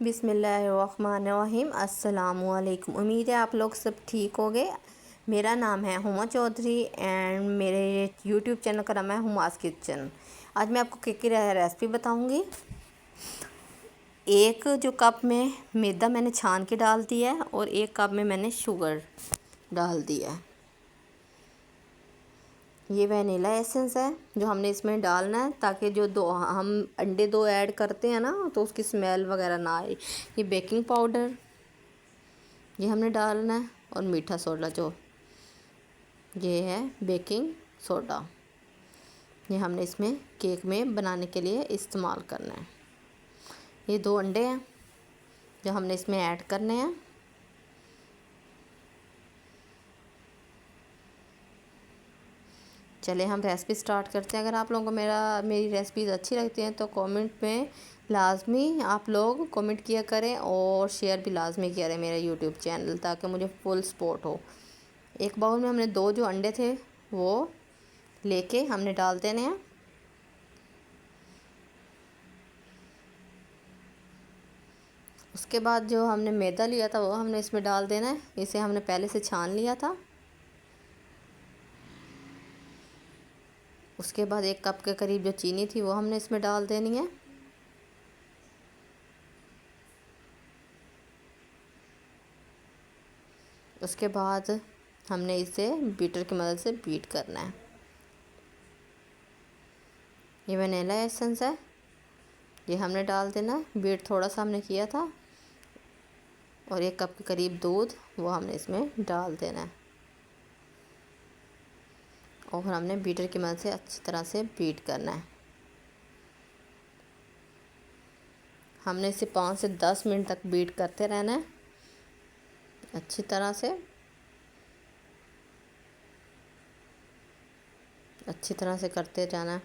بسم اللہ الرحمن الرحیم۔ السلام علیکم۔ امید ہے آپ لوگ سب ٹھیک ہو گئے۔ میرا نام ہے ہما چودھری اینڈ میرے یوٹیوب چینل کا نام ہے ہماس کچن۔ آج میں آپ کو کیک کی ریسپی بتاؤں گی۔ ایک جو کپ میں میدا میں نے چھان کے ڈال دیا ہے اور ایک کپ میں نے شوگر ڈال دیا ہے۔ یہ وینیلا ایسنس ہے جو ہم نے اس میں ڈالنا ہے تاکہ جو ہم انڈے ایڈ کرتے ہیں نا تو اس کی اسمیل وغیرہ نہ آئے۔ یہ بیکنگ پاؤڈر یہ ہم نے ڈالنا ہے اور میٹھا سوڈا جو یہ ہے بیکنگ سوڈا یہ ہم نے اس میں کیک میں بنانے کے لیے استعمال کرنا ہے۔ یہ 2 انڈے ہیں جو ہم نے اس میں ایڈ کرنے ہیں۔ چلے ہم ریسپی سٹارٹ کرتے ہیں۔ اگر آپ لوگوں کو میری ریسپیز اچھی لگتی ہیں تو کامنٹ میں لازمی آپ لوگ کامنٹ کیا کریں اور شیئر بھی لازمی کیا کریں میرا یوٹیوب چینل تاکہ مجھے فل سپورٹ ہو۔ ایک باؤل میں ہم نے 2 جو انڈے تھے وہ لے کے ہم نے ڈال دینے ہیں۔ اس کے بعد جو ہم نے میدا لیا تھا وہ ہم نے اس میں ڈال دینا ہے۔ اسے ہم نے پہلے سے چھان لیا تھا۔ اس کے بعد 1 کپ کے قریب جو چینی تھی وہ ہم نے اس میں ڈال دینی ہے۔ اس کے بعد ہم نے اسے بیٹر کی مدد سے بیٹ کرنا ہے۔ یہ وینیلا ایسنس ہے یہ ہم نے ڈال دینا ہے۔ بیٹ تھوڑا سا ہم نے کیا تھا اور 1 کپ کے قریب دودھ وہ ہم نے اس میں ڈال دینا ہے اور ہم نے بیٹر کی مدد سے اچھی طرح سے بیٹ کرنا ہے۔ ہم نے اسے 5 سے 10 منٹ تک بیٹ کرتے رہنا ہے اچھی طرح سے۔ اچھی طرح سے کرتے جانا ہے۔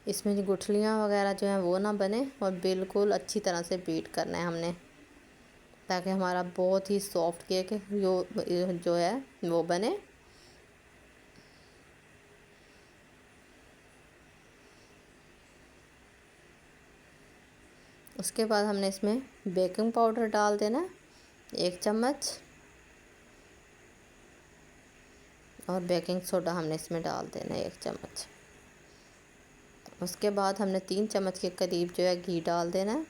اس میں گٹھلیاں وغیرہ جو ہیں وہ نہ بنے اور بالکل اچھی طرح سے بیٹ کرنا ہے ہم نے تاکہ ہمارا بہت ہی سافٹ کیک جو ہے وہ بنے۔ اس کے بعد ہم نے اس میں بیکنگ پاؤڈر ڈال دینا ہے 1 چمچ اور بیکنگ سوڈا ہم نے اس میں ڈال دینا ہے 1 چمچ۔ اس کے بعد ہم نے 3 چمچ کے قریب جو ہے گھی ڈال دینا ہے۔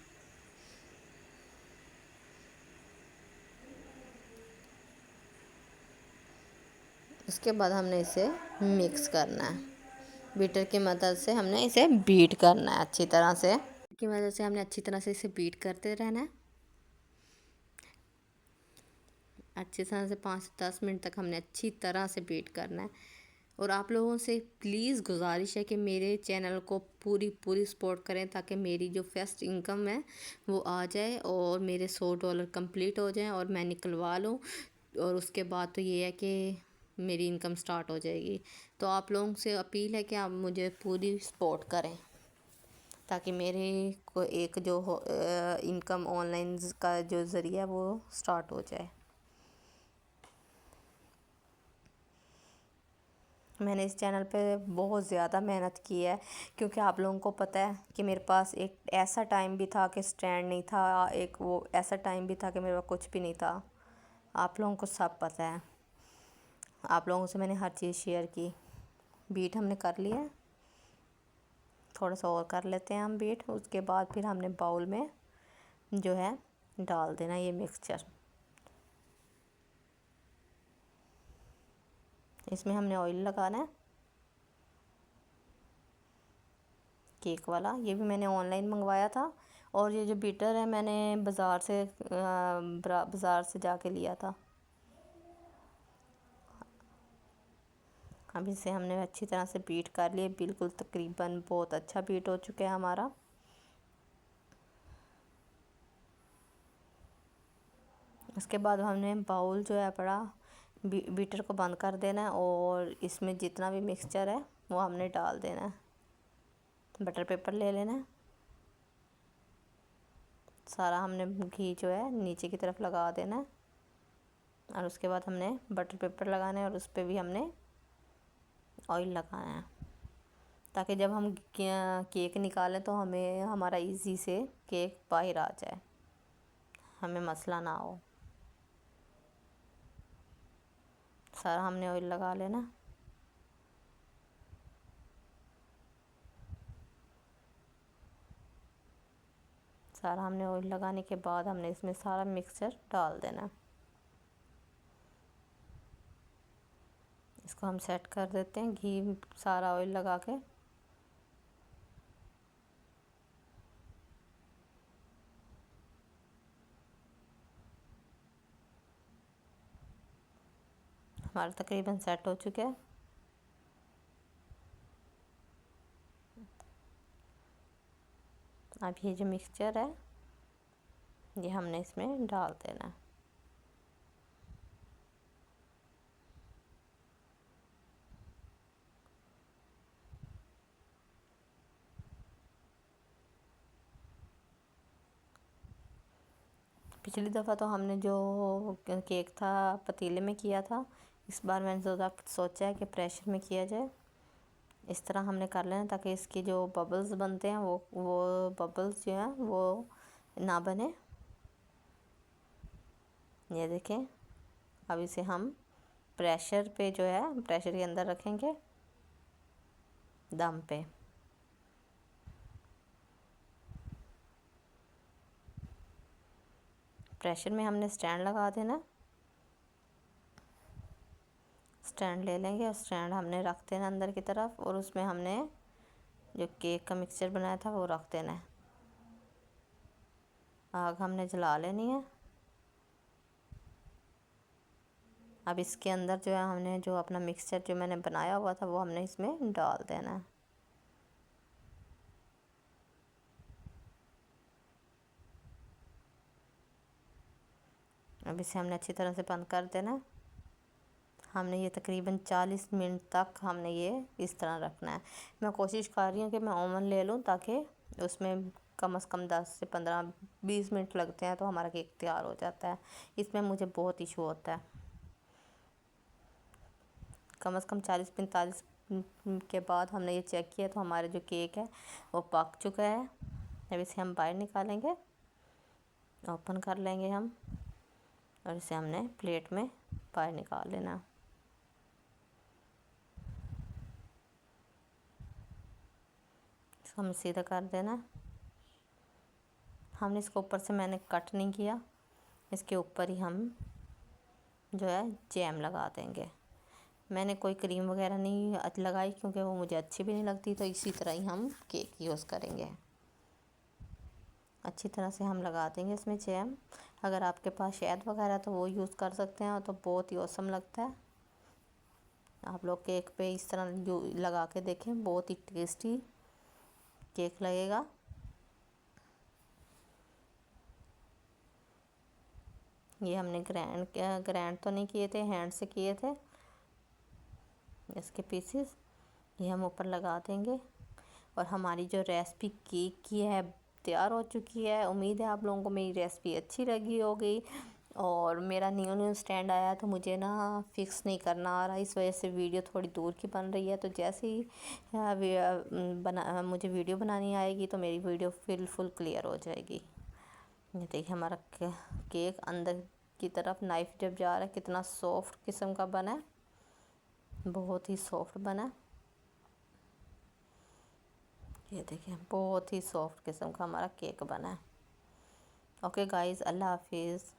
اس کے بعد ہم نے اسے مکس کرنا ہے۔ بیٹر کی مدد سے ہم نے اسے بیٹ کرنا ہے اچھی طرح سے۔ کی مدد سے ہم نے اچھی طرح سے اسے بیٹ کرتے رہنا ہے اچھی طرح سے 5 سے 10 منٹ تک ہم نے اچھی طرح سے بیٹ کرنا ہے۔ اور آپ لوگوں سے پلیز گزارش ہے کہ میرے چینل کو پوری سپورٹ کریں تاکہ میری جو فرسٹ انکم ہے وہ آ جائے اور میرے $100 کمپلیٹ ہو جائیں اور میں نکلوا لوں، اور اس کے بعد تو یہ ہے کہ میری انکم سٹارٹ ہو جائے گی۔ تو آپ لوگوں سے اپیل ہے کہ آپ مجھے پوری سپورٹ کریں تاکہ میرے کو ایک جو انکم آن لائن کا جو ذریعہ ہے وہ سٹارٹ ہو جائے۔ میں نے اس چینل پہ بہت زیادہ محنت کی ہے کیونکہ آپ لوگوں کو پتہ ہے کہ میرے پاس ایک ایسا ٹائم بھی تھا کہ سٹینڈ نہیں تھا، ایک وہ ایسا ٹائم بھی تھا کہ میرے پاس کچھ بھی نہیں تھا۔ آپ لوگوں کو سب پتہ ہے، آپ لوگوں سے میں نے ہر چیز شیئر کی۔ بیٹ ہم نے کر لیا ہے، تھوڑا سا اور کر لیتے ہیں ہم بیٹ۔ اس کے بعد پھر ہم نے باؤل میں جو ہے ڈال دینا یہ مکسچر۔ اس میں ہم نے آئل لگانا ہے کیک والا، یہ بھی میں نے آن لائن منگوایا تھا، اور یہ جو بیٹر ہے میں نے بازار سے جا کے لیا تھا۔ اب اسے ہم نے اچھی طرح سے بیٹ کر لیا، بالکل تقریباً بہت اچھا بیٹ ہو چکا ہے ہمارا۔ اس کے بعد ہم نے باؤل جو ہے بڑا بیٹر کو بند کر دینا ہے اور اس میں جتنا بھی مکسچر ہے وہ ہم نے ڈال دینا ہے۔ بٹر پیپر لے لینا ہے، سارا ہم نے گھی جو ہے نیچے کی طرف لگا دینا ہے، اور اس کے بعد ہم نے بٹر پیپر لگانا ہے اور اس پہ بھی ہم نے آئل لگانا ہے تاکہ جب ہم کیک نکالیں تو ہمیں ہمارا ایزی سے کیک باہر آ جائے، ہمیں مسئلہ نہ ہو۔ سارا ہم نے آئل لگا لینا۔ سارا ہم نے آئل لگانے کے بعد ہم نے اس میں سارا مکسچر ڈال دینا۔ اس کو ہم سیٹ کر دیتے ہیں گھی سارا آئل لگا کے۔ ہمارا تقریباً سیٹ ہو چکا ہے۔ اب یہ جو مکسچر ہے یہ ہم نے اس میں ڈال دینا ہے۔ پچھلی دفعہ تو ہم نے جو کیک تھا پتیلے میں کیا تھا، اس بار میں نے سوچا ہے کہ پریشر میں کیا جائے۔ اس طرح ہم نے کر لینا تاکہ اس کی جو ببلز بنتے ہیں وہ ببلز جو ہیں وہ نہ بنے۔ یہ دیکھیں، اب اسے ہم پریشر پہ جو ہے پریشر کے اندر رکھیں گے، دم پہ۔ پریشر میں ہم نے سٹینڈ لگا دینا، سٹینڈ لے لیں گے اور سٹینڈ ہم نے رکھ دینا اندر کی طرف، اور اس میں ہم نے جو کیک کا مکسچر بنایا تھا وہ رکھ دینا ہے۔ آگ ہم نے جلا لینی ہے۔ اب اس کے اندر جو ہے ہم نے جو اپنا مکسچر جو میں نے بنایا ہوا تھا وہ ہم نے اس میں ڈال دینا ہے۔ اب اسے ہم نے اچھی طرح سے بند کر دینا ہے۔ ہم نے یہ تقریباً 40 منٹ تک ہم نے یہ اس طرح رکھنا ہے۔ میں کوشش کر رہی ہوں کہ میں اوون لے لوں تاکہ اس میں کم از کم 10 سے 15-20 منٹ لگتے ہیں تو ہمارا کیک تیار ہو جاتا ہے۔ اس میں مجھے بہت ایشو ہوتا ہے۔ کم از کم 40-45 کے بعد ہم نے یہ چیک کیا تو ہمارا جو کیک ہے وہ پک چکا ہے۔ اب اسے ہم باہر نکالیں گے، اوپن کر لیں گے ہم، اور اسے ہم نے پلیٹ میں باہر نکال لینا۔ اس کو ہم سیدھا کر دینا۔ ہم نے اس کو اوپر سے میں نے کٹ نہیں کیا، اس کے اوپر ہی ہم جو ہے جیم لگا دیں گے۔ میں نے کوئی کریم وغیرہ نہیں لگائی کیونکہ وہ مجھے اچھی بھی نہیں لگتی، تو اسی طرح ہی ہم کیک یوز کریں گے۔ اچھی طرح سے ہم لگا دیں گے اس میں جیم۔ اگر آپ کے پاس شہد وغیرہ تو وہ یوز کر سکتے ہیں، تو بہت ہی اوسم لگتا ہے۔ آپ لوگ کیک پہ اس طرح لگا کے دیکھیں، بہت ہی ٹیسٹی کیک لگے گا۔ یہ ہم نے گرینڈ تو نہیں کیے تھے، ہینڈ سے کیے تھے اس کے پیسز۔ یہ ہم اوپر لگا دیں گے، اور ہماری جو ریسپی کیک کی ہے تیار ہو چکی ہے۔ امید ہے آپ لوگوں کو میری ریسپی اچھی لگی ہوگی۔ اور میرا نیو سٹینڈ آیا تو مجھے فکس نہیں کرنا آ رہا، اس وجہ سے ویڈیو تھوڑی دور کی بن رہی ہے۔ تو جیسے ہی مجھے ویڈیو بنانی آئے گی تو میری ویڈیو فل کلیئر ہو جائے گی۔ یہ دیکھیں ہمارا کیک اندر کی طرف نائف جب جا رہا ہے کتنا سافٹ قسم کا بنا ہے، بہت ہی سافٹ بنا۔ یہ دیکھیں بہت ہی سافٹ قسم کا ہمارا کیک بنا ہے۔ اوکے گائز، اللہ حافظ۔